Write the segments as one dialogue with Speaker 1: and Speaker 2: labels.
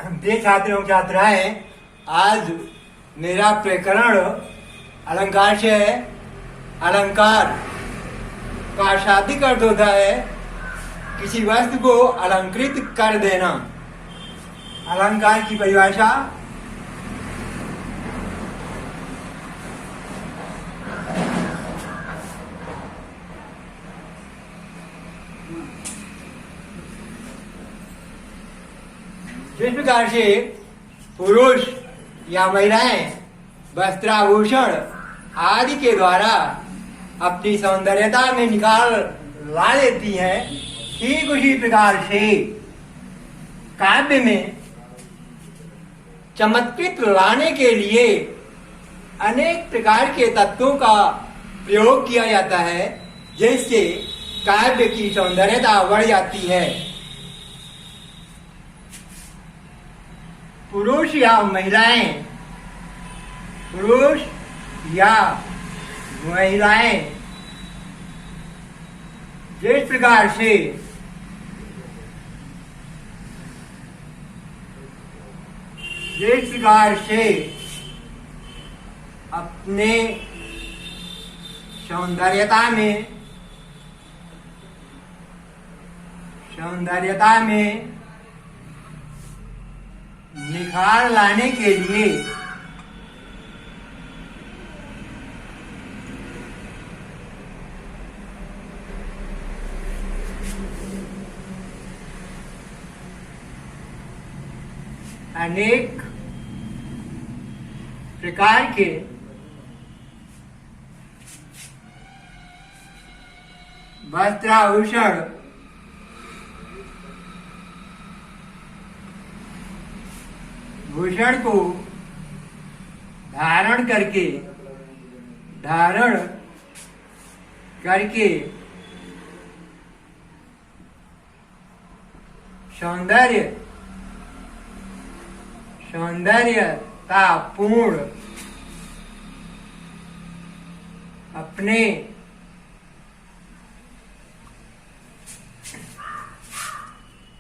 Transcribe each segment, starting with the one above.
Speaker 1: प्रिय छात्रों छात्राएं, आज मेरा प्रकरण अलंकार से है। अलंकार का शाब्दिक अर्थ होता है किसी वस्तु को अलंकृत कर देना। अलंकार की परिभाषा जिस प्रकार से पुरुष या महिलाएं वस्त्राभूषण आदि के द्वारा अपनी सौंदर्यता में निखार ला लेती हैं, ठीक उसी प्रकार से काव्य में चमत्कृत लाने के लिए अनेक प्रकार के तत्वों का प्रयोग किया जाता है, जिससे काव्य की सौंदर्यता बढ़ जाती है। पुरुष या महिलाएं जिस प्रकार से अपने सौंदर्यता में निखार लाने के लिए अनेक प्रकार के वस्त्राभूषण भूषण को धारण करके सौंदर्यता पूर्ण अपने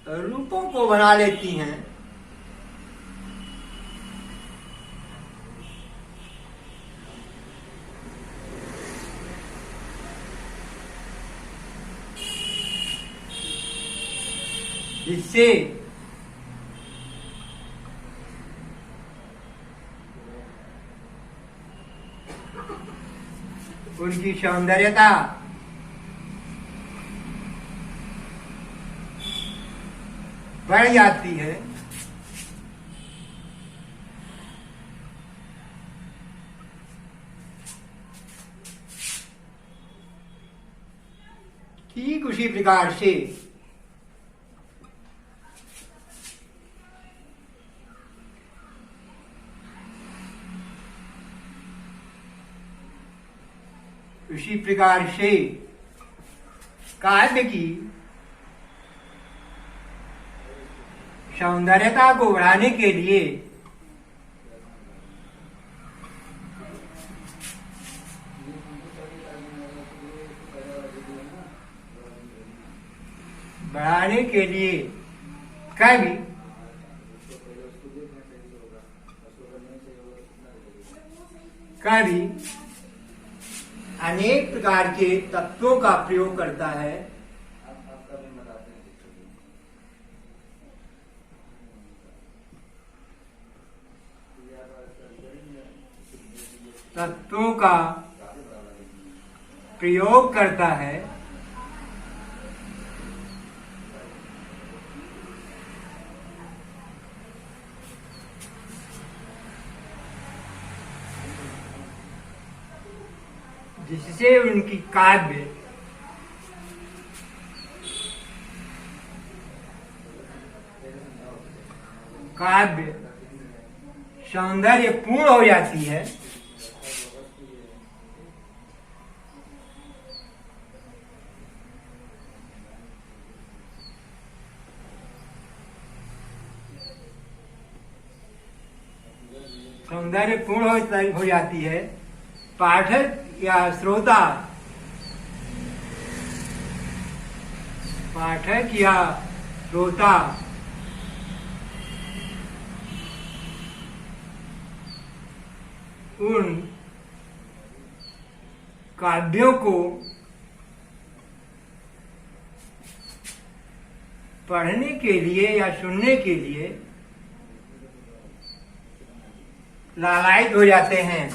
Speaker 1: रूपों को बना लेती हैं। जिससे उनकी सौंदर्यता बढ़ जाती है। ठीक उसी प्रकार से काव्य की सौंदर्यता को बढ़ाने के लिए कवि अनेक प्रकार के तत्वों का प्रयोग करता है। जिससे उनकी काव्य सौंदर्य पूर्ण हो जाती है। हो जाती है। पाठक या श्रोता उन काव्यों को पढ़ने के लिए या सुनने के लिए लालायित हो जाते हैं।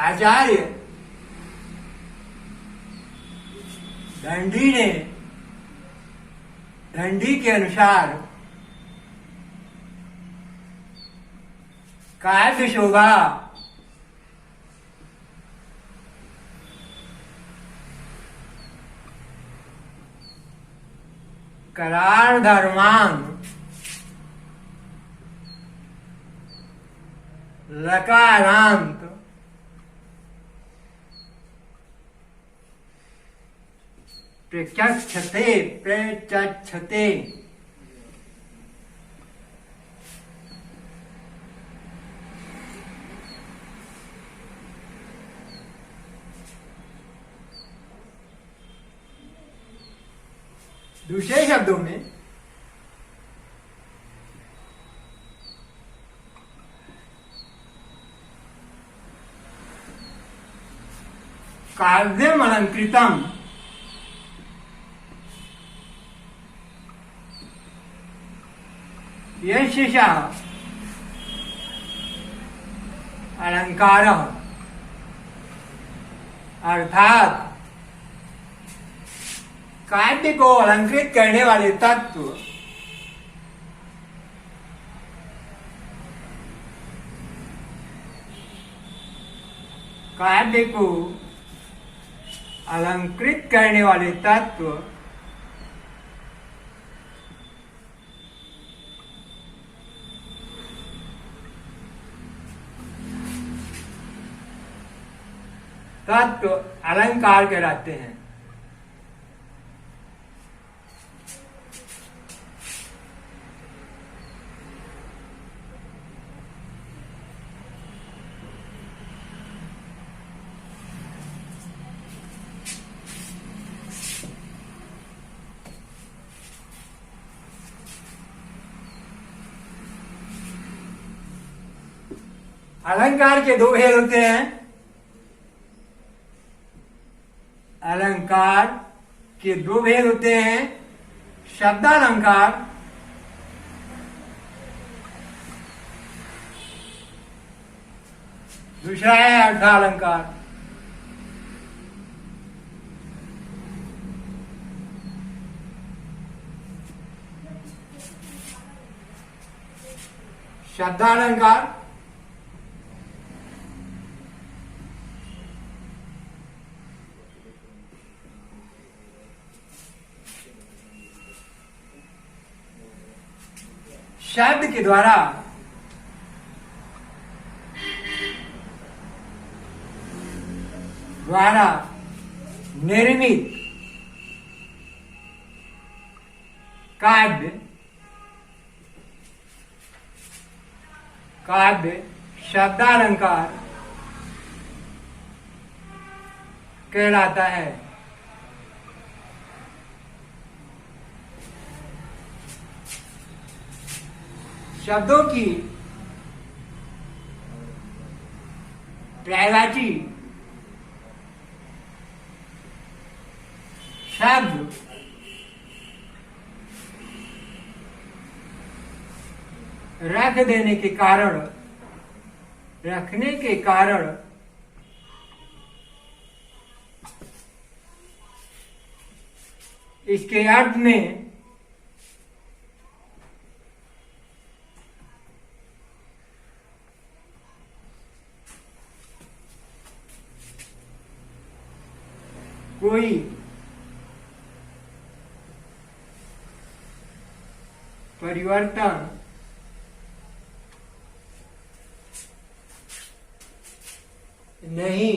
Speaker 1: आचार्य दंडी ने दंडी के अनुसार काव्य शोभा करार धर्मांग लकारांत प्रचक्षते प्रचक्षते दूसरे शब्दों में काव्यम अलंकृतम यशा अलंकार अर्थात काव्य को अलंकृत करने वाले तत्व काव्य को अलंकृत करने वाले तत्व तत्व अलंकार कहलाते हैं। अलंकार के दो भेद होते हैं। अलंकार के दो भेद होते हैं, शब्दालंकार दूसरा है अर्थालंकार। शब्दालंकार शब्द के द्वारा निर्मित काव्य शब्दालंकार कहलाता है। शब्दों की पर्यायवाची शब्द रखने के कारण इसके अर्थ में कोई परिवर्तन नहीं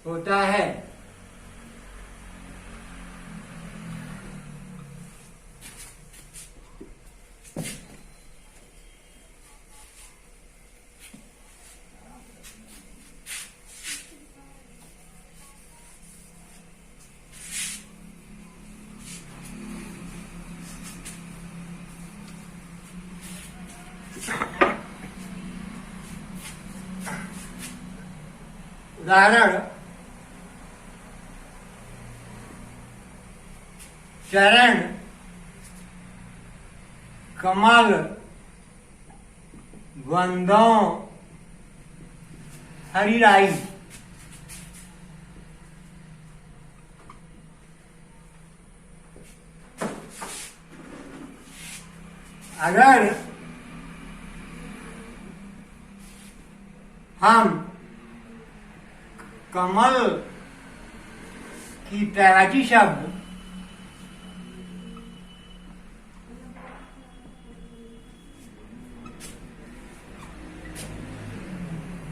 Speaker 1: होता है। उदाहरण, चरण कमल बंदों हरिराई। अगर हम कमल की प्रवाची शब्द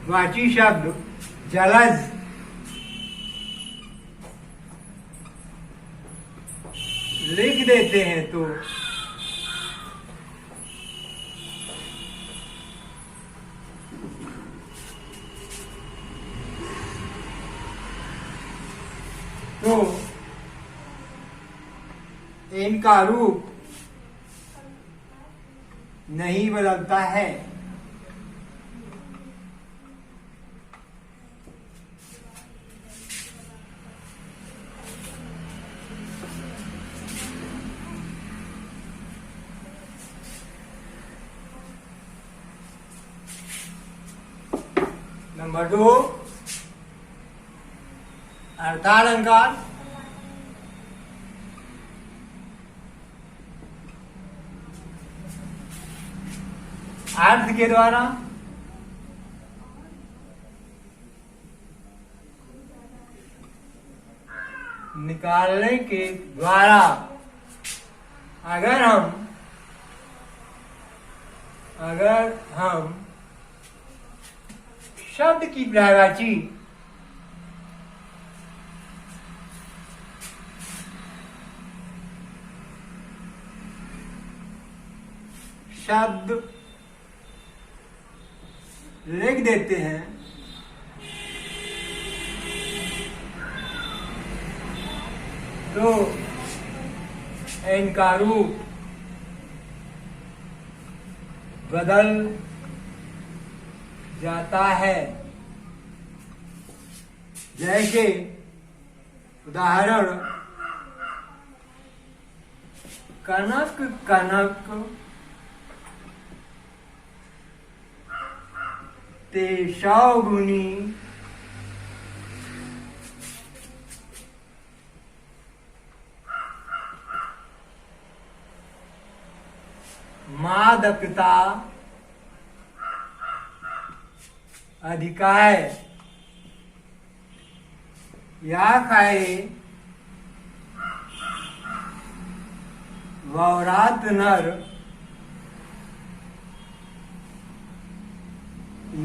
Speaker 1: वाची शब्द जलज लिख देते हैं तो इनका रूप नहीं बदलता है। नंबर 2, अर्थालंकार। अर्थ के द्वारा निकालने के द्वारा अगर हम शब्द की पर्यायवाची शब्द लिख देते हैं तो इनका रूप बदल जाता है। जैसे उदाहरण, कनक कनक ते 100 गुनी मादकता अधिकाय या खाए वौरात नर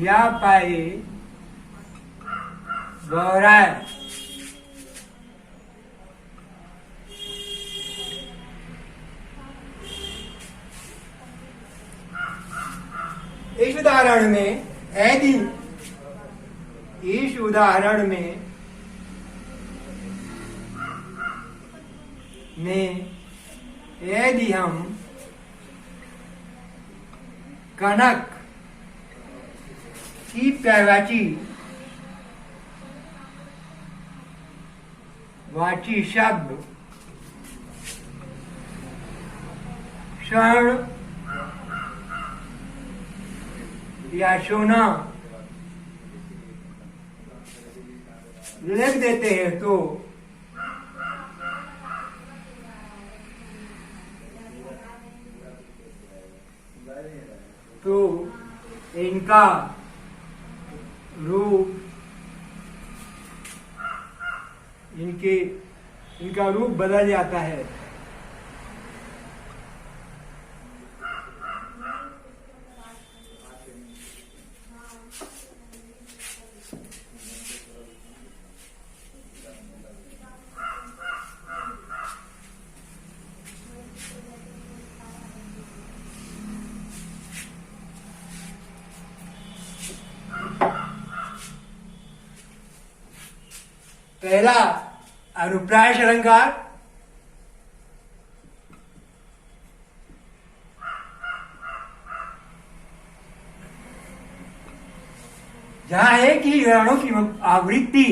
Speaker 1: या पाए गौराय। इस उदाहरण में यदि हम कनक की पर्यायवाची वाची शब्द स्वर्ण या सोना लिख देते हैं तो इनका रूप इनका रूप बदल जाता है। पहला अनुप्रास अलंकार, जहां एक ही वर्णों की आवृत्ति,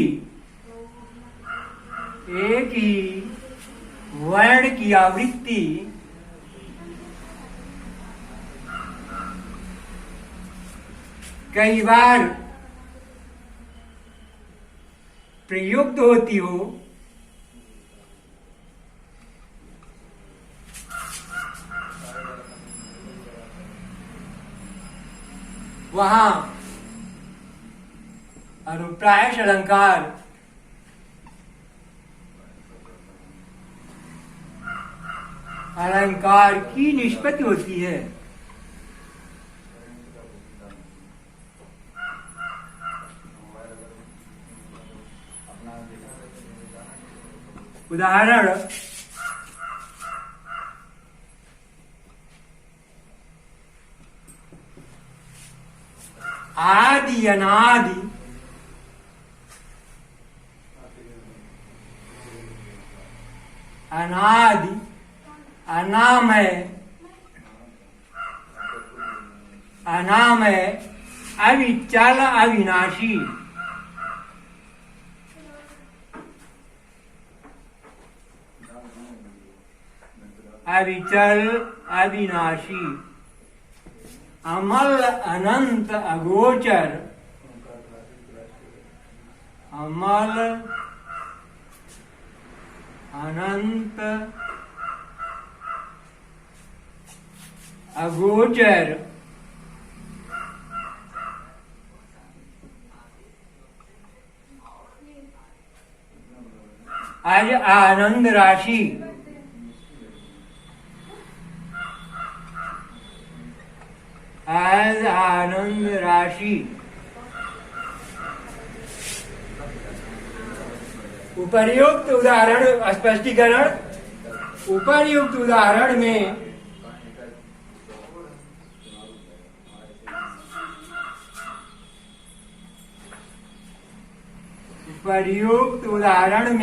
Speaker 1: एक ही वर्ण की आवृत्ति कई बार प्रयुक्त होती हो, वहां अनुप्रास अलंकार अलंकार की निष्पत्ति होती है। उदाहरण, आदि अनादि, अनादि अनामय, अनामय अविचल अविनाशी, अविचल अविनाशी, अमल अनंत अगोचर, अमल अनंत अगोचर, आज आनंद राशि, आज आनंद राशि। उपर्युक्त उदाहरण स्पष्टीकरण, उपर्युक्त उदाहरण में उपर्युक्त उदाहरण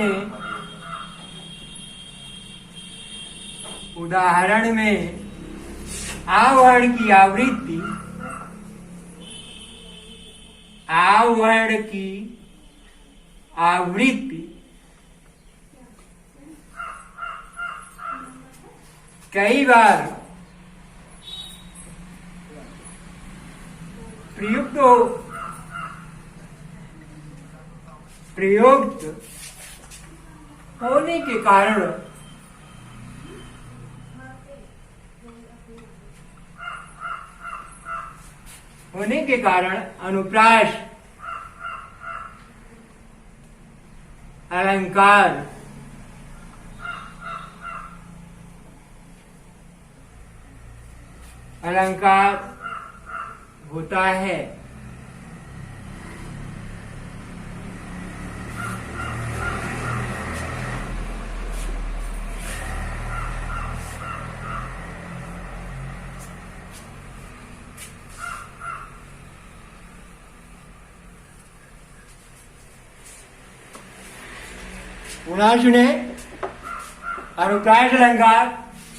Speaker 1: में आवर्ण की आवृत्ति, आवर्ण की आवृत्ति कई बार प्रयुक्त होने के कारण अनुप्रास अलंकार होता है। पुनः सुने, अनुप्रास अलंकार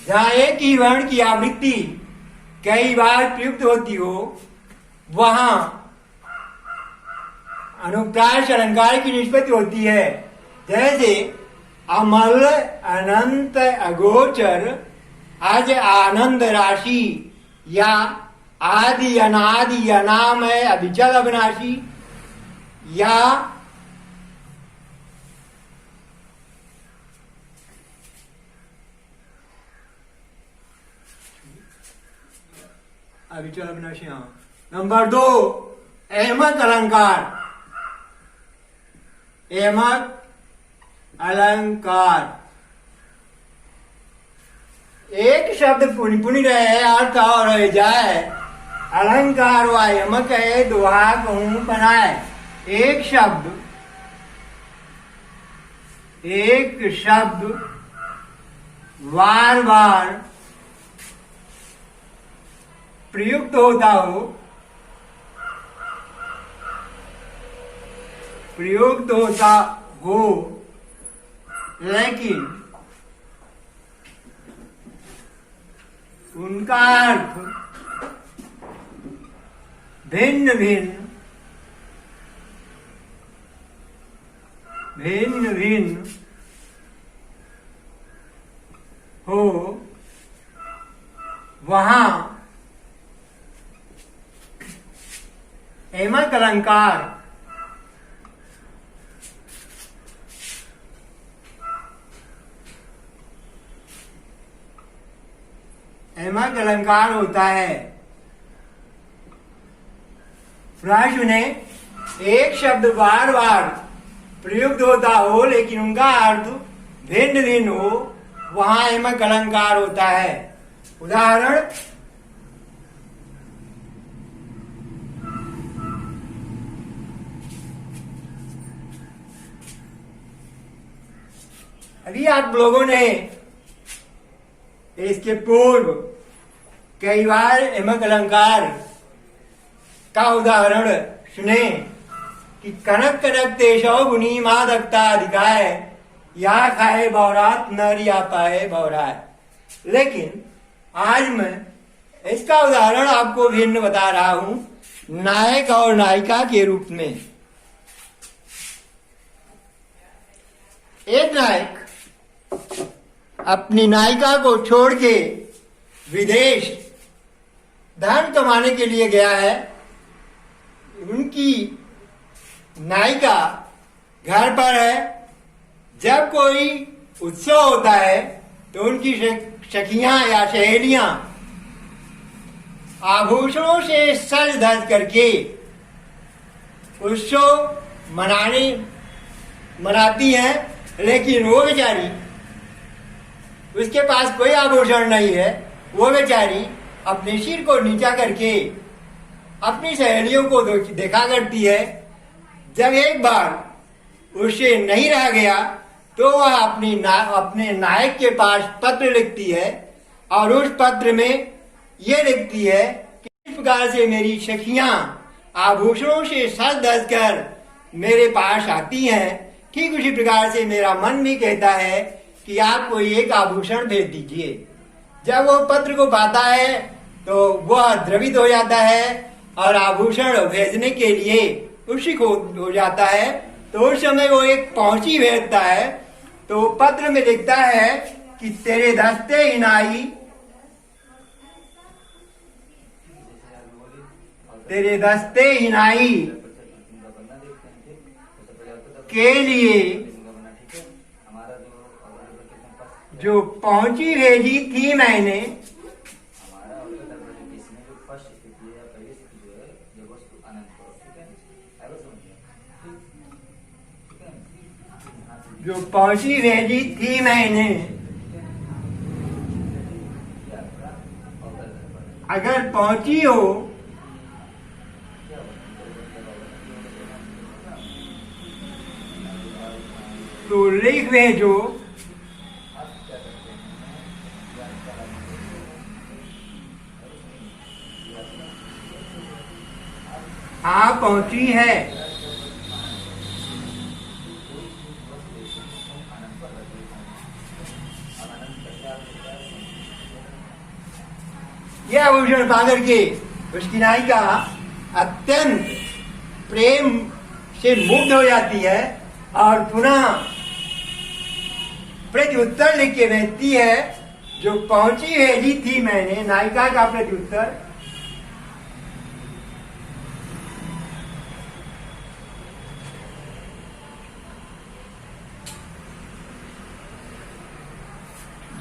Speaker 1: जहां एक ही वर्ण की आवृत्ति कई बार प्रयुक्त होती हो, वहां अनुप्रास अलंकार की निष्पत्ति होती है। जैसे अमल अनंत अगोचर, आज आनंद राशि, या आदि अनादि अनामय अविचल अविनाशी, या अविचल अविनाशी। नंबर 2, अहमद अलंकार। अहमद अलंकार। एक शब्द पुनि पुनि रहे अर्थ और रह जाए। अलंकार व यमक है दोहा कहूं बनाए। एक शब्द बार बार प्रयुक्त होता हो लेकिन उनका अर्थ भिन्न भिन्न हो, वहां यमक अलंकार होता है। प्राय सुने, एक शब्द बार बार प्रयुक्त होता हो लेकिन उनका अर्थ भिन्न भिन्न हो, वहां यमक अलंकार होता है। उदाहरण, अभी आप लोगों ने इसके पूर्व कई बार यमक अलंकार का उदाहरण सुने कि कनक कनक तेजो गुनी माँ दत्ता अधिकाय, या खाए बौरात न रिया पाए बौराय। लेकिन आज मैं इसका उदाहरण आपको भिन्न बता रहा हूं, नायक और नायिका के रूप में। एक नायक अपनी नायिका को छोड़ के विदेश धन कमाने के लिए गया है। उनकी नायिका घर पर है। जब कोई उत्सव होता है तो उनकी सखियां या सहेलियां आभूषणों से सज धज करके उत्सव मनाती हैं, लेकिन वो बेचारी, उसके पास कोई आभूषण नहीं है। वो बेचारी अपने सिर को नीचा करके अपनी सहेलियों को देखा करती है। जब एक बार उसे नहीं रह गया तो वह अपने नायक के पास पत्र लिखती है और उस पत्र में ये लिखती है कि इस प्रकार से मेरी सखियां आभूषणों से सज धज कर मेरे पास आती हैं, ठीक उसी प्रकार से मेरा मन भी कहता है कि आप कोई एक आभूषण भेज दीजिए। जब वो पत्र को पाता है तो वह द्रवित हो जाता है और आभूषण भेजने के लिए उत्सुक हो जाता है। तो उस समय वो एक पहुंची भेजता है। तो पत्र में लिखता है कि तेरे दस्ते इनाई, तेरे दस्ते इनाई के लिए जो पहुंची भेजी थी मैंने, जो पहुंची भेजी थी मैंने, अगर पहुंची हो तो लिख भेजो। हाँ पहुंची है। यह आभूषण पाकर के उसकी नायिका अत्यंत प्रेम से मुग्ध हो जाती है और पुनः प्रत्युत्तर लिख के भेजती है, जो पहुंची भेजी थी मैंने। नायिका का प्रत्युत्तर,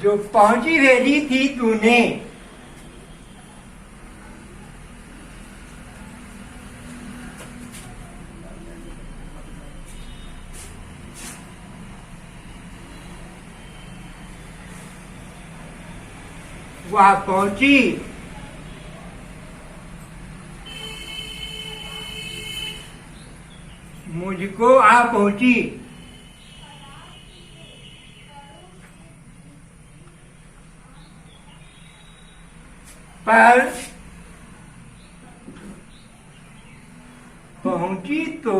Speaker 1: जो पहुंची भेजी थी तूने, वह पहुंची, मुझको आ पहुंची। पर पहुंची तो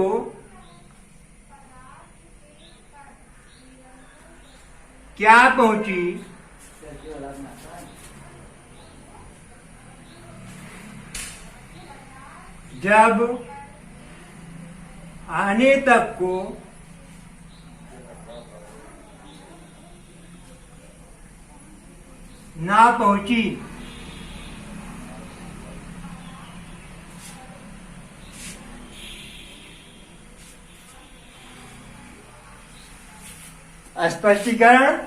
Speaker 1: क्या पहुंची? जब आने तक को ना पहुंची। स्पष्टीकरण।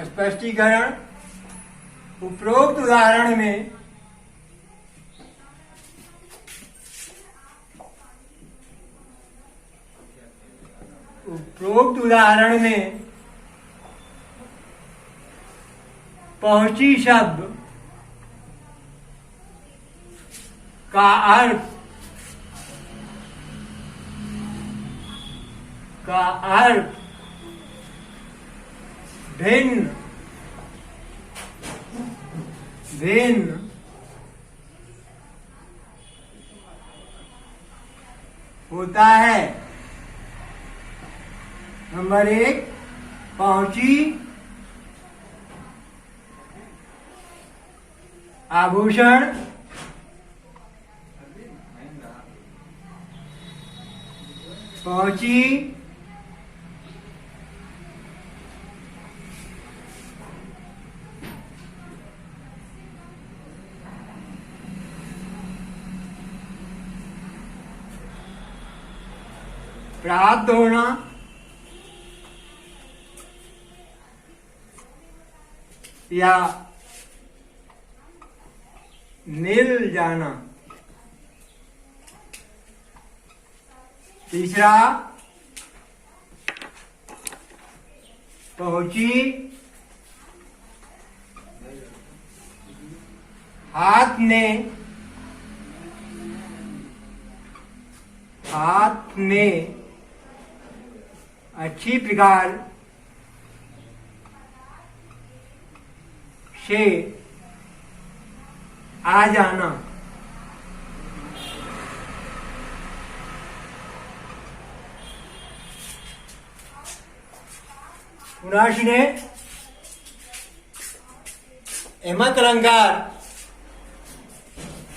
Speaker 1: स्पष्टीकरण। उपरोक्त उदाहरण में पहुंची शब्द का अर्थ भिन्न होता है। नंबर 1, पहुंची आभूषण, पहुंची प्राप्त होना, या मिल जाना। तीसरा, पहुंची हाथ में अच्छी प्रकार से आ जाना। ने एमक अलंकार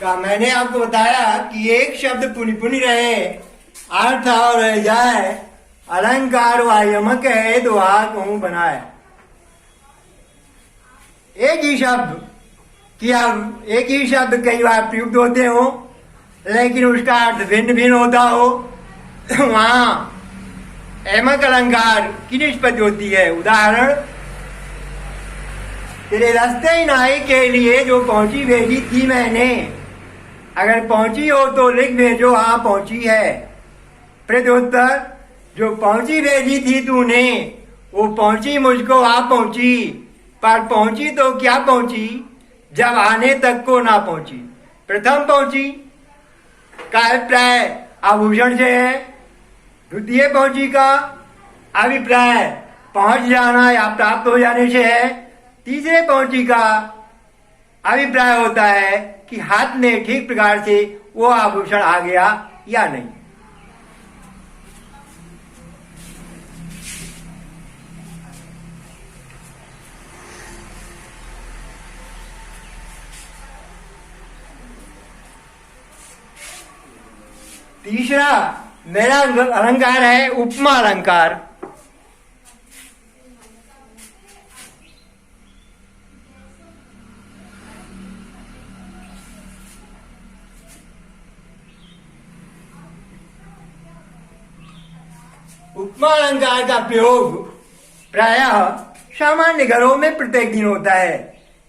Speaker 1: का मैंने आपको बताया कि एक शब्द पुनि पुनि रहे, अर्थ और रह जाए, अलंकार व यमक है तो आ कहूं बनाए। एक ही शब्द कई बार प्रयुक्त होते हो, लेकिन उसका अर्थ भिन्न भिन्न होता हो, वहां एमक अलंकार की निष्पत्ति होती है। उदाहरण, तेरे रास्ते नाई के लिए जो पहुंची भेजी थी मैंने। अगर पहुंची हो तो लिख भेजो हाँ पहुंची है। प्रत्युत्तर, जो पहुंची भेजी थी तूने, वो पहुंची मुझको आ पहुंची। पर पहुंची तो क्या पहुंची? जब आने तक को ना पहुंची। प्रथम पहुंची का अभिप्राय आभूषण से है। द्वितीय पहुंची का अभिप्राय पहुंच जाना या प्राप्त हो जाने से है। तीसरे पहुंची का अभिप्राय होता है कि हाथ में ठीक प्रकार से वो आभूषण आ गया या नहीं। तीसरा मेरा अलंकार है उपमा अलंकार। उपमा अलंकार का प्रयोग प्रायः सामान्य घरों में प्रत्येक दिन होता है।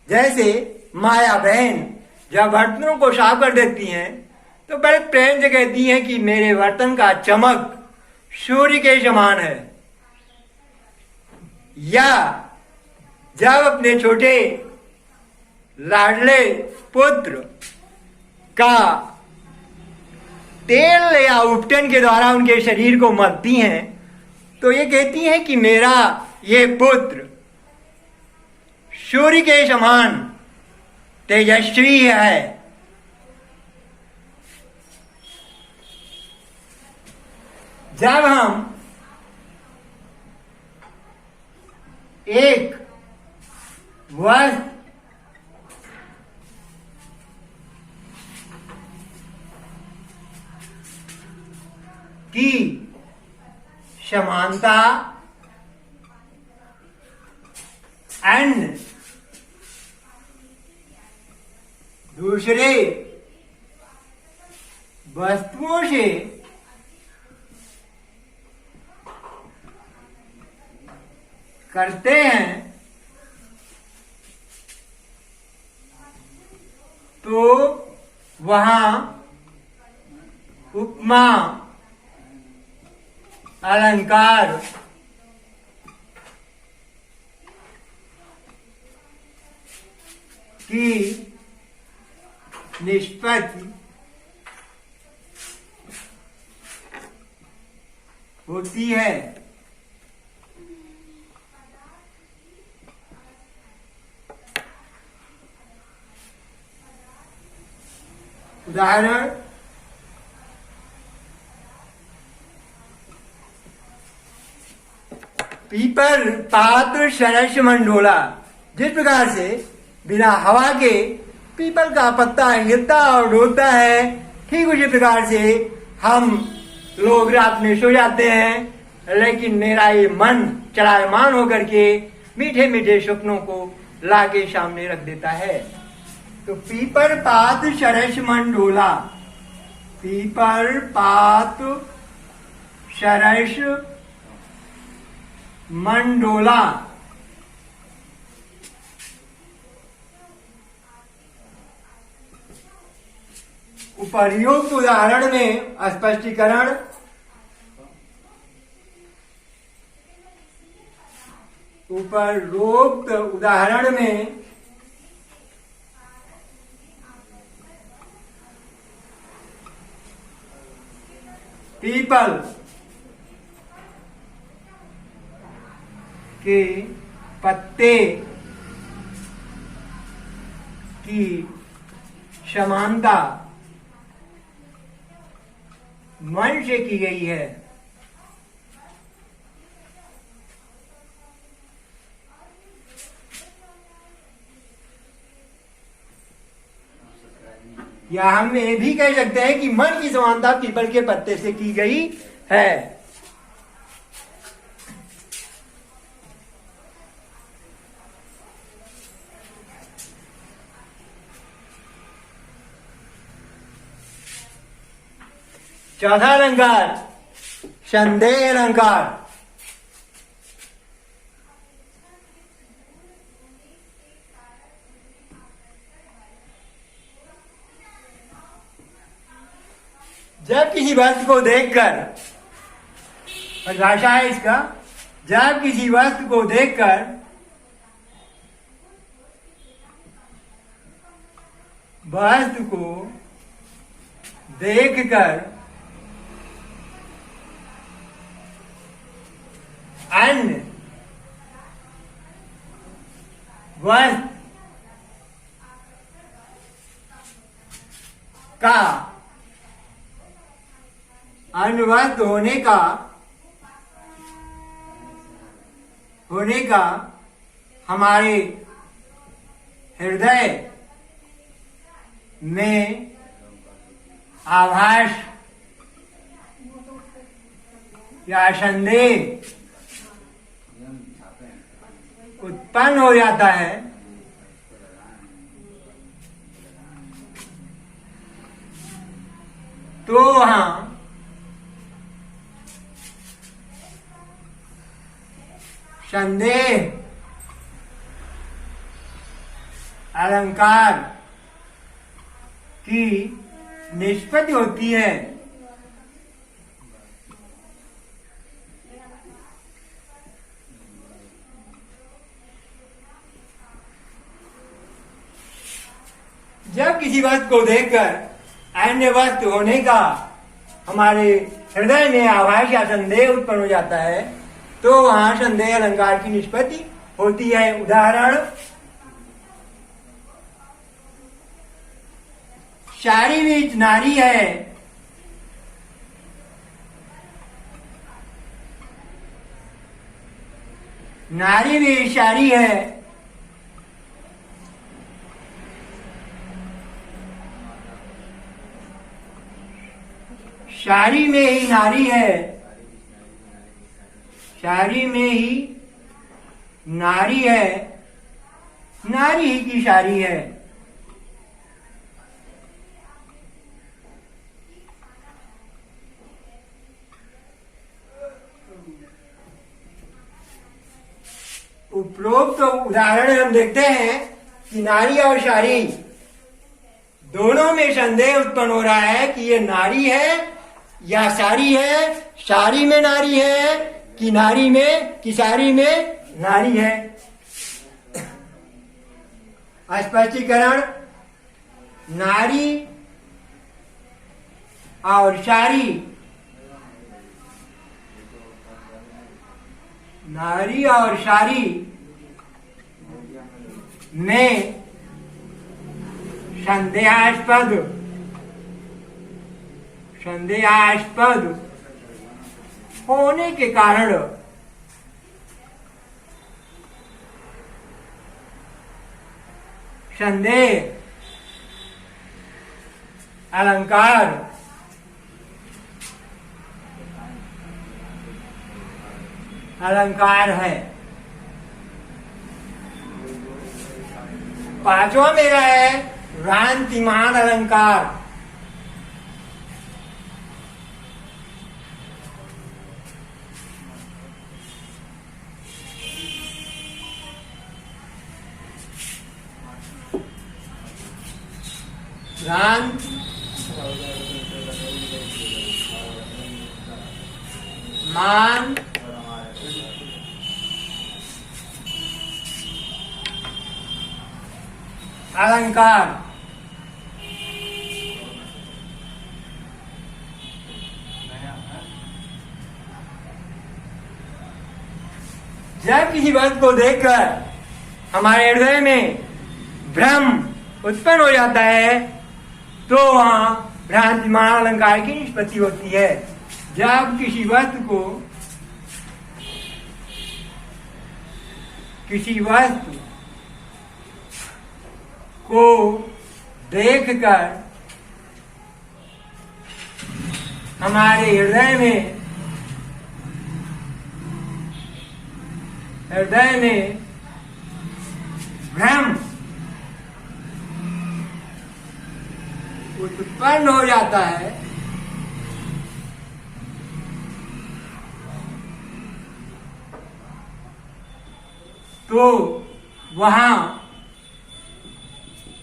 Speaker 1: जैसे माया बहन जब बर्तनों को साफ कर देती हैं तो बड़े प्रेम से कहती हैं कि मेरे बर्तन का चमक सूर्य के समान है। या जब अपने छोटे लाडले पुत्र का तेल या उपटन के द्वारा उनके शरीर को मलती हैं तो ये कहती हैं कि मेरा ये पुत्र सूर्य के समान तेजस्वी है। जब हम एक वस्तु की समानता अन्य दूसरे वस्तुओं से करते हैं तो वहां उपमा अलंकार की निष्पत्ति होती है। उदाहरण पीपल पात्र सरस मंडोला। जिस प्रकार से बिना हवा के पीपल का पत्ता हिलता और डोलता है, ठीक उसी प्रकार से हम लोग रात में सो जाते हैं लेकिन मेरा ये मन चलायमान होकर के मीठे मीठे सपनों को लाके सामने रख देता है। तो पीपल पात सरस मंडोला, पीपल पात सरस मंडोला। उपर्युक्त उदाहरण में स्पष्टीकरण उपरोक्त उदाहरण में पीपल के पत्ते की समानता मन से की गई है। या हम ये भी कह सकते हैं कि मन की समानता पीपल के पत्ते से की गई है। चौथा अलंकार संदेह अलंकार। जब किसी वस्तु को देखकर, परिभाषा है इसका, जब किसी वस्तु को देखकर वस्तु को देखकर अन्य वस्तु का अनुवस्त होने का हमारे हृदय में आभास या संदेह उत्पन्न हो जाता है, तो वहां संदेह, अलंकार की निष्पत्ति होती है। जब किसी वस्तु को देखकर अन्य वस्तु होने का हमारे हृदय में आभास या संदेह उत्पन्न हो जाता है, तो वहां संदेह अलंकार की निष्पत्ति होती है। उदाहरण, शारी बीच नारी है, नारी भी शारी है, शारी में ही नारी है, शारी में ही नारी है, नारी ही की शारी है। उपरोक्त तो उदाहरण हम देखते हैं कि नारी और शारी दोनों में संदेह उत्पन्न हो रहा है कि ये नारी है या सारी है, सारी में नारी है कि नारी में कि सारी में नारी है। स्पष्टीकरण, नारी और सारी, नारी और सारी में संदेहास्पद होने के कारण संदेह अलंकार है। पांचवा मेरा है भ्रांतिमान अलंकार। मान अलंकार जब किसी वस्तु को देखकर हमारे हृदय में भ्रम उत्पन्न हो जाता है, तो वहां भ्रांतिमान अलंकार की निष्पत्ति होती है। जब किसी वस्तु को देखकर हमारे हृदय में भ्रम उत्पन्न हो जाता है, तो वहां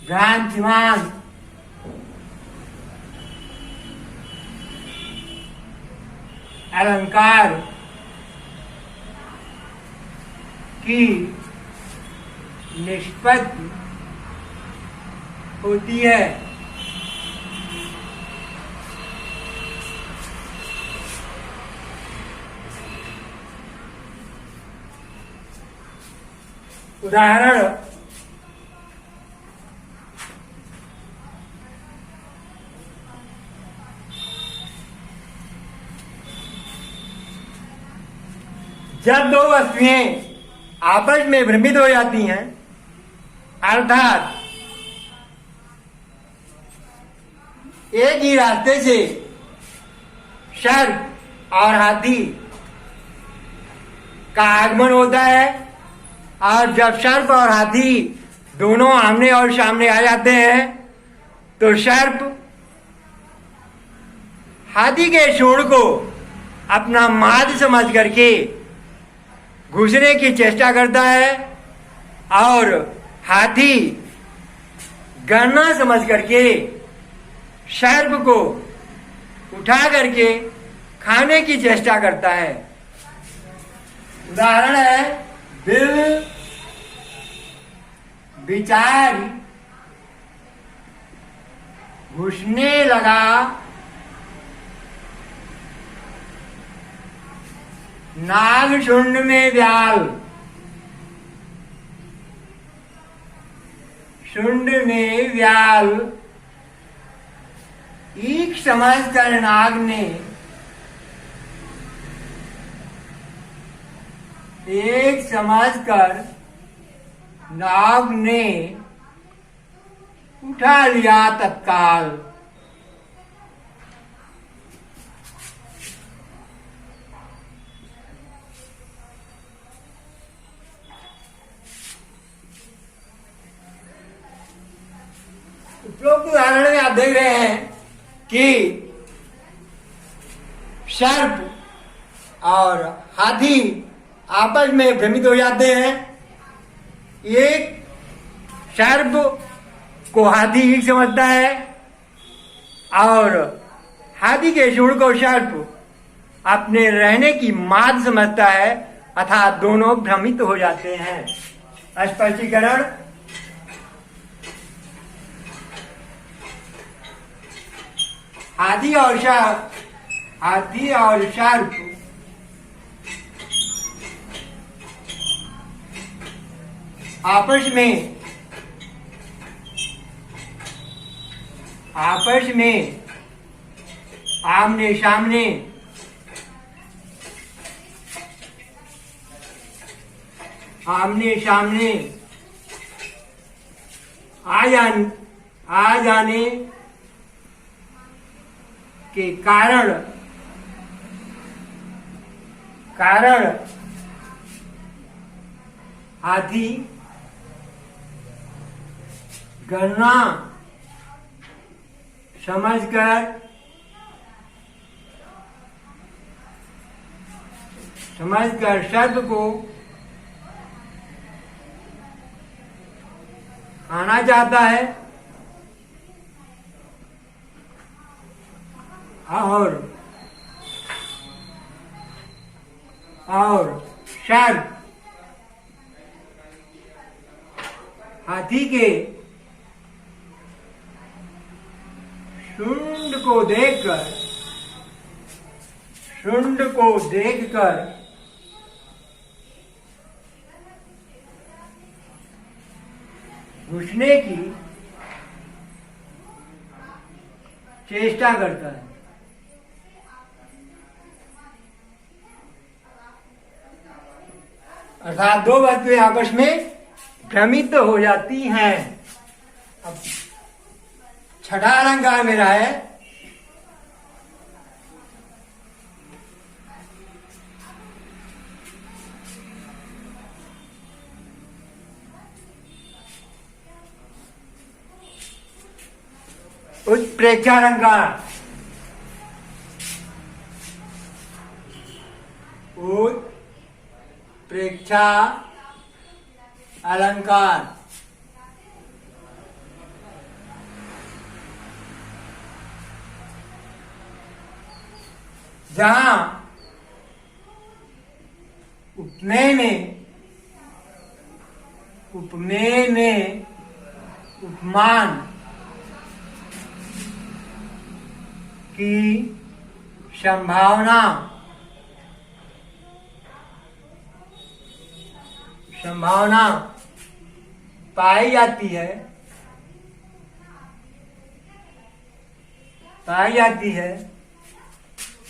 Speaker 1: भ्रांतिमान अलंकार की निष्पत्ति होती है। उदाहरण, जब दो वस्तुएं आपस में भ्रमित हो जाती हैं, अर्थात एक ही रास्ते से सर्प और हाथी का आगमन होता है, और जब सर्प और हाथी दोनों आमने और सामने आ जाते हैं, तो सर्प हाथी के सूंड को अपना माद समझ करके घुसने की चेष्टा करता है और हाथी गणना समझ करके सर्प को उठा करके खाने की चेष्टा करता है। उदाहरण है बिल विचार घुसने लगा नाग शुंड में व्याल, शुंड में व्याल ईख समझकर नाग ने एक समझकर नाग ने उठा लिया तत्काल। उपरोक्त उदाहरण में आप देख रहे हैं कि सर्प और हाथी आपस में भ्रमित हो जाते हैं। एक सर्प को हाथी ही समझता है और हाथी के सूंड को सर्प अपने रहने की माद समझता है, अर्थात दोनों भ्रमित हो जाते हैं। स्पष्टीकरण हाथी और सर्प आपस में आमने सामने आ जाने के कारण हाथी गणना समझकर सर्प को खाना चाहता है और सर्प हाथी के शुंड को देखकर घुसने की चेष्टा करता है। अर्थात दो वस्तुएं आपस में भ्रमित हो जाती हैं। अब छठा अलंकार मेरा है उत्प्रेक्षा अलंकार। उत्प्रेक्षा अलंकार जहां उपमेय में उपमान की संभावना पाई जाती है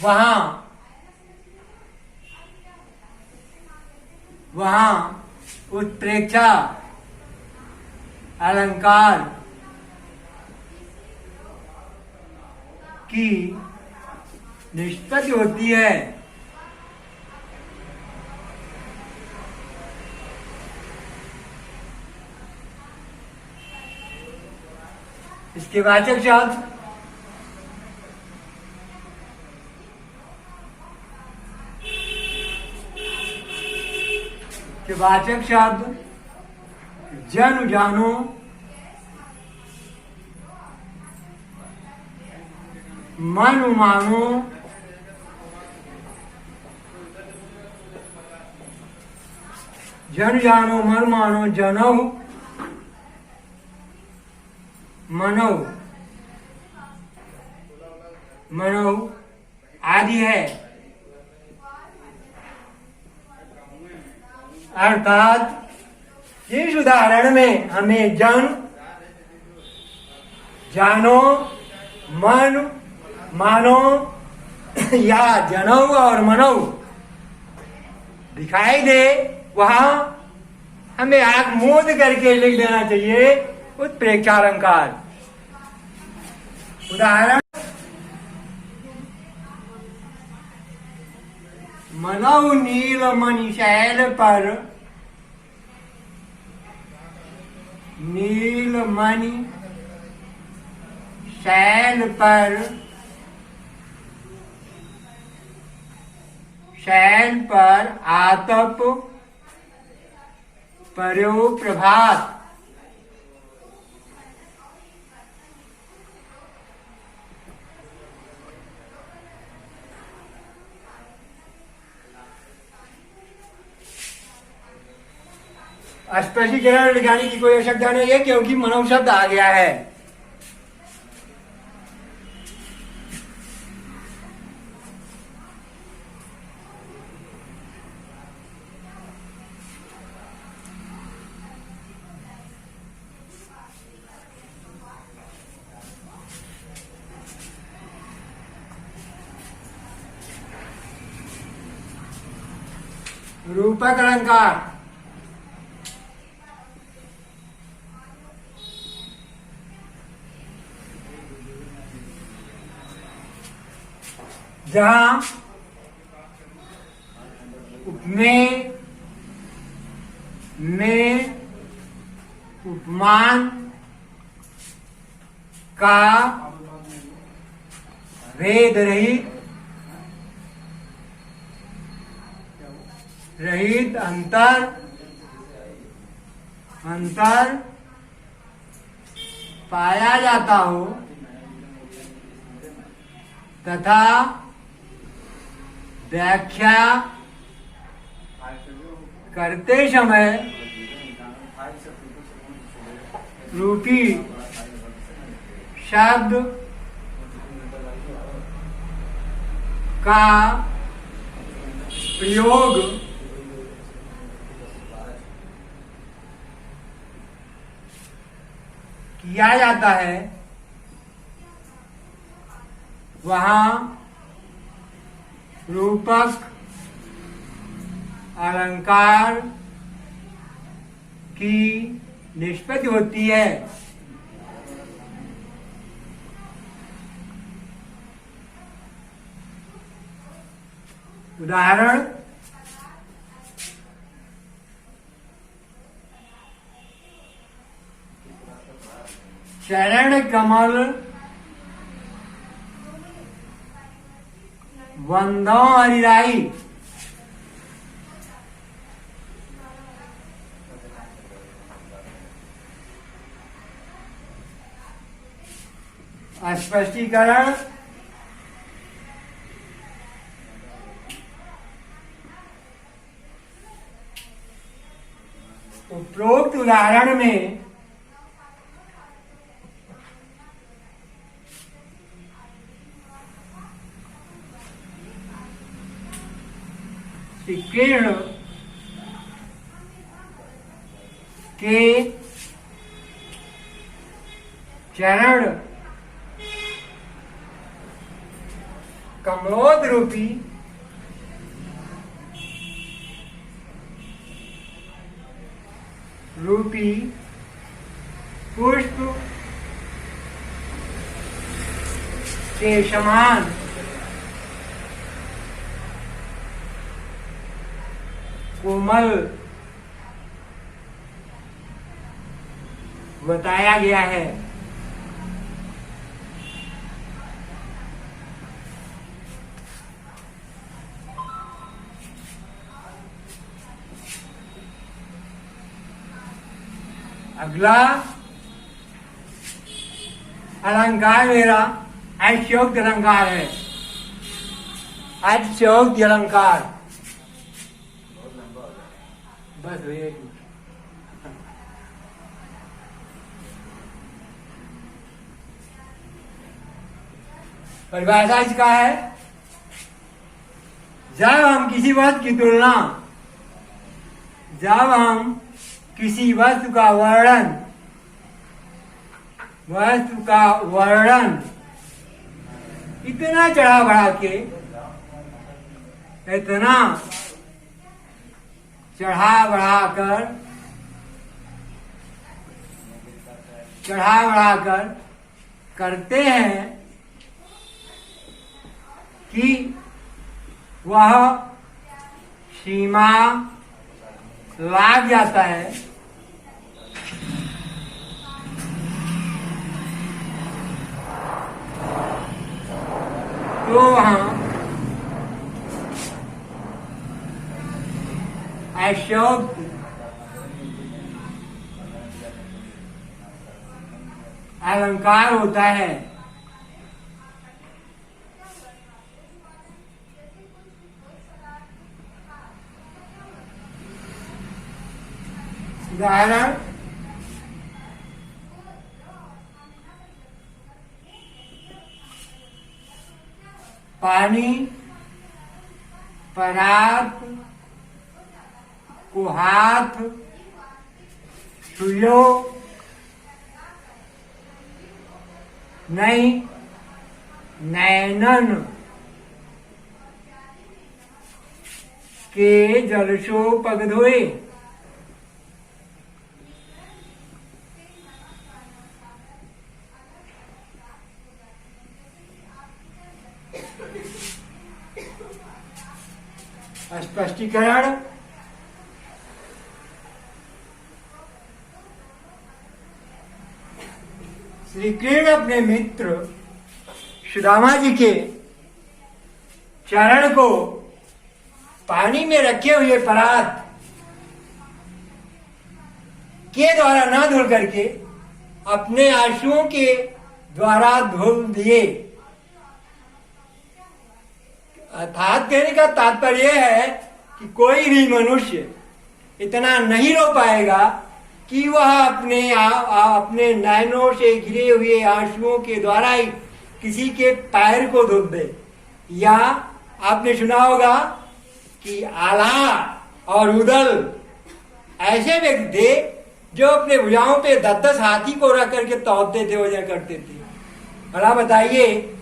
Speaker 1: वहां उत्प्रेक्षा अलंकार की निष्पत्ति होती है। इसके वाचक शब्द के वाचक शब्द जन जानो, मन मानो, जन जानो मन मानो, जनौ मनो, मनो आदि है। अर्थात इस उदाहरण में हमें जन, जानो, मन, मानो या जनौ और मनो दिखाई दे, वहां हमें आंख मूंद करके लिख देना चाहिए उत्प्रेक्षालंकार। उदाहरण, मनौ नील मणि शैल पर, नील मणि शैल पर, शैल पर आतप पर्यो प्रभात। स्पष्टीकरण लिखाने की कोई आवश्यकता नहीं है क्योंकि मनौ शब्द आ गया है। रूपक अलंकार, जहां उपमेय में उपमान का भेद रहित अंतर पाया जाता हो तथा व्याख्या करते समय रूपी शब्द का प्रयोग किया जाता है, वहां रूपक अलंकार की निष्पत्ति होती है। उदाहरण, चरण कमल वंदो हरिराई। स्पष्टीकरण, उपरोक्त उदाहरण में किरण के चरण कमलोद रूपी पुष्प के समान कोमल बताया गया है। अगला अलंकार मेरा अतिशयोक्ति अलंकार है। अतिशयोक्ति अलंकार बस एक परिभाषा इसका है, जब हम किसी वस्तु की तुलना, जब हम किसी वस्तु का वर्णन इतना चढ़ा बढ़ा के, इतना चढ़ा बढ़ाकर करते हैं कि वह सीमा लाग जाता है, तो वहां अतिशयोक्ति अलंकार होता है। उदाहरण, पानी, परात को हाथ, छुलो नहीं, नैनन के जलसो पग धोए। स्पष्टीकरण, श्री कृष्ण अपने मित्र सुदामा जी के चरण को पानी में रखे हुए परात के द्वारा न धुल करके अपने आंसुओं के द्वारा धुल दिए। अर्थात कहने का तात्पर्य है कि कोई भी मनुष्य इतना नहीं रो पाएगा कि वह अपने नैनों से गिरे हुए आंसुओं के द्वारा ही किसी के पैर को धुल दे। या आपने सुना होगा कि आल्हा और उदल ऐसे व्यक्ति थे जो अपने भुजाओं पे 10-10 हाथी को रख करके तौलते थे, वजन करते थे। भला बताइए,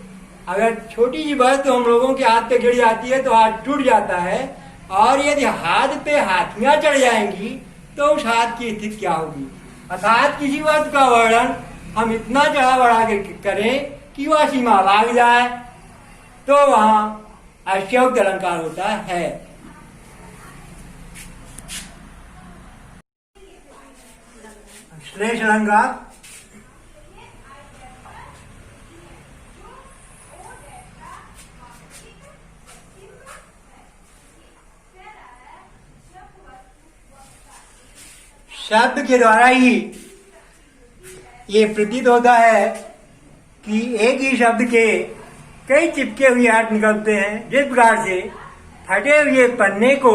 Speaker 1: अगर छोटी सी बात तो हम लोगों के हाथ पे गिर जाती है तो हाथ टूट जाता है, और यदि हाथ पे हाथियां चढ़ जाएंगी तो उस हाथ की स्थिति क्या होगी। अर्थात किसी बात का वर्णन हम इतना चढ़ा बढ़ा के करें कि वह सीमा लाग जाए, तो वहां अतिशयोक्ति अलंकार होता है। श्लेष अलंकार, शब्द के द्वारा ही ये प्रतीत होता है कि एक ही शब्द के कई चिपके हुए अर्थ निकलते हैं। जिस प्रकार से फटे हुए पन्ने को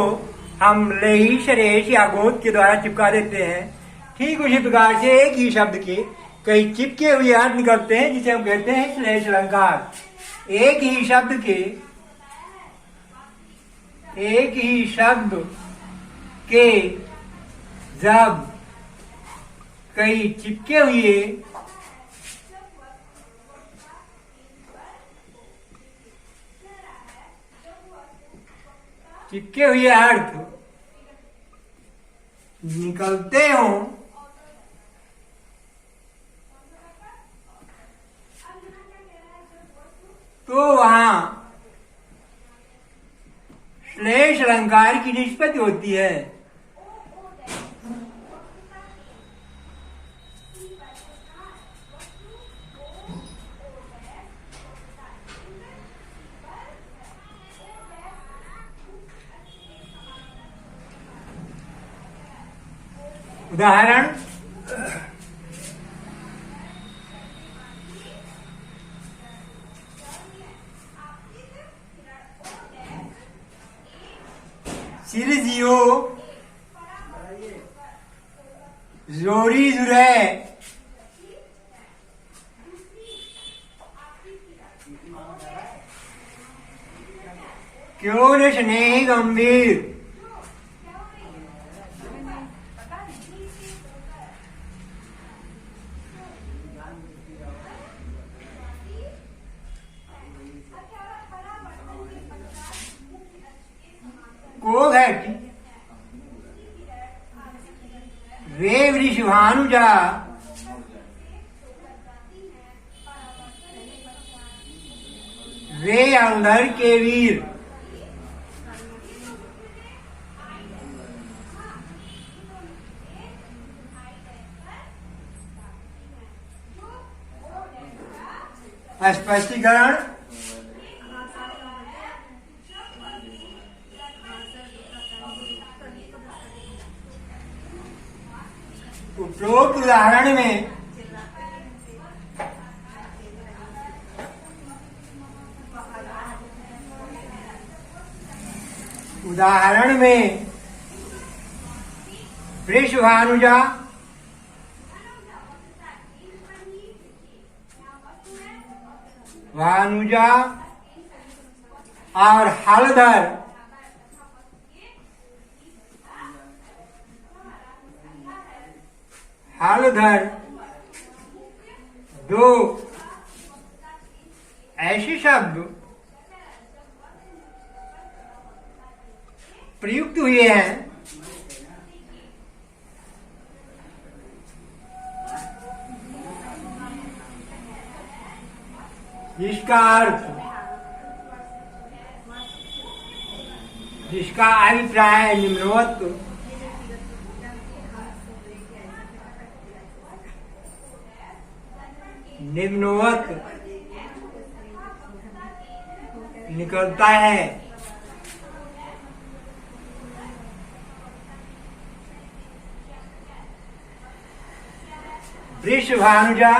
Speaker 1: हम लेही, शरेश या गोद के द्वारा चिपका देते हैं, ठीक उसी प्रकार से एक ही शब्द के कई चिपके हुए अर्थ निकलते हैं, जिसे हम कहते हैं श्लेष अलंकार। एक ही शब्द के जब कई चिपके हुए अर्थ निकलते हों, तो वहां श्लेष अलंकार की निष्पत्ति होती है। उदाहरण, सिर जियो जोरी जुरे क्यों न स्नेह गंभीर को घट वे वृषभानुजा वे अंधर के वीर स्पष्टीकरण उपरोक्त उदाहरण में वृषभानुजा भानुजा और हलधर दो ऐसे शब्द प्रयुक्त हुए हैं जिसका अर्थ, जिसका अभिप्राय निम्नवत निकलता है। वृषभानुजा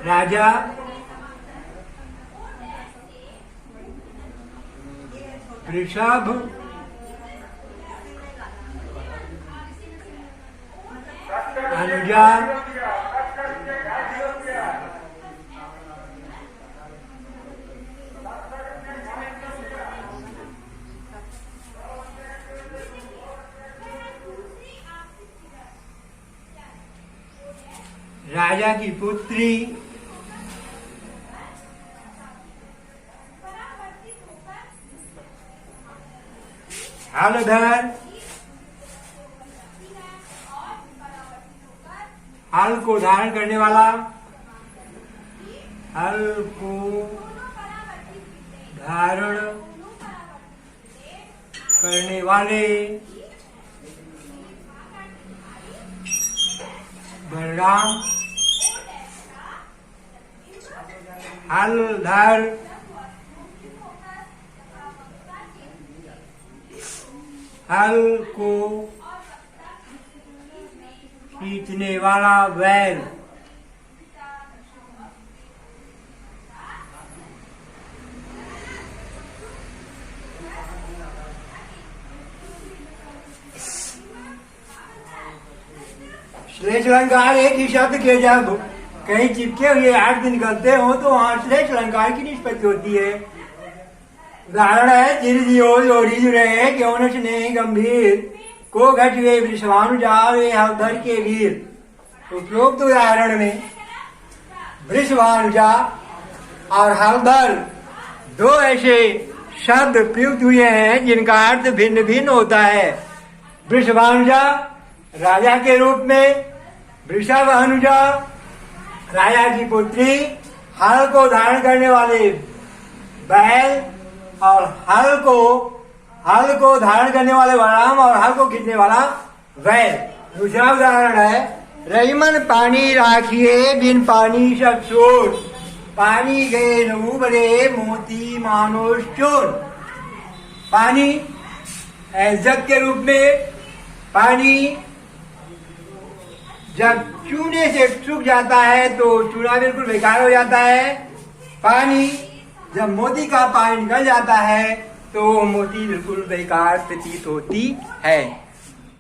Speaker 1: राजा वृषभ अनुजा राजा की पुत्री हलधर हल को धारण करने वाला, हल को धारण करने वाले बलराम, हलधर हल को खींचने वाला बैल, श्लेष अलंकार एक ही शब्द के जब कहीं चिपके हुए अर्थ निकलते हो तो वहां श्लेष अलंकार की निष्पत्ति होती है। उदाहरण है चिर जियो जोड़ी जुरे क्यों न स्नेह गंभीर को घट वे वृषभानुजा वे हलधर के वीर। उपरोक्त उदाहरण में वृषभानुजा और हलधर दो ऐसे शब्द प्रयुक्त हुए हैं जिनका अर्थ भिन्न भिन्न होता है। वृषभानुजा राजा के रूप में, वृषभ अनुजा राजा की पुत्री, हल को धारण करने वाले बैल और हल को धारण करने वाले बलराम और हल को खींचने वाला बैल। दूसरा उदाहरण है रईमन पानी राखिए बिन पानी सब चोर, पानी गए नऊ बरे मोती मानोस चोर। पानी जग के रूप में, पानी जब चूने से सूख जाता है तो चूना बिल्कुल बेकार हो जाता है। पानी, जब मोती का पानी निकल जाता है तो मोती बिल्कुल बेकार प्रतीत होती है।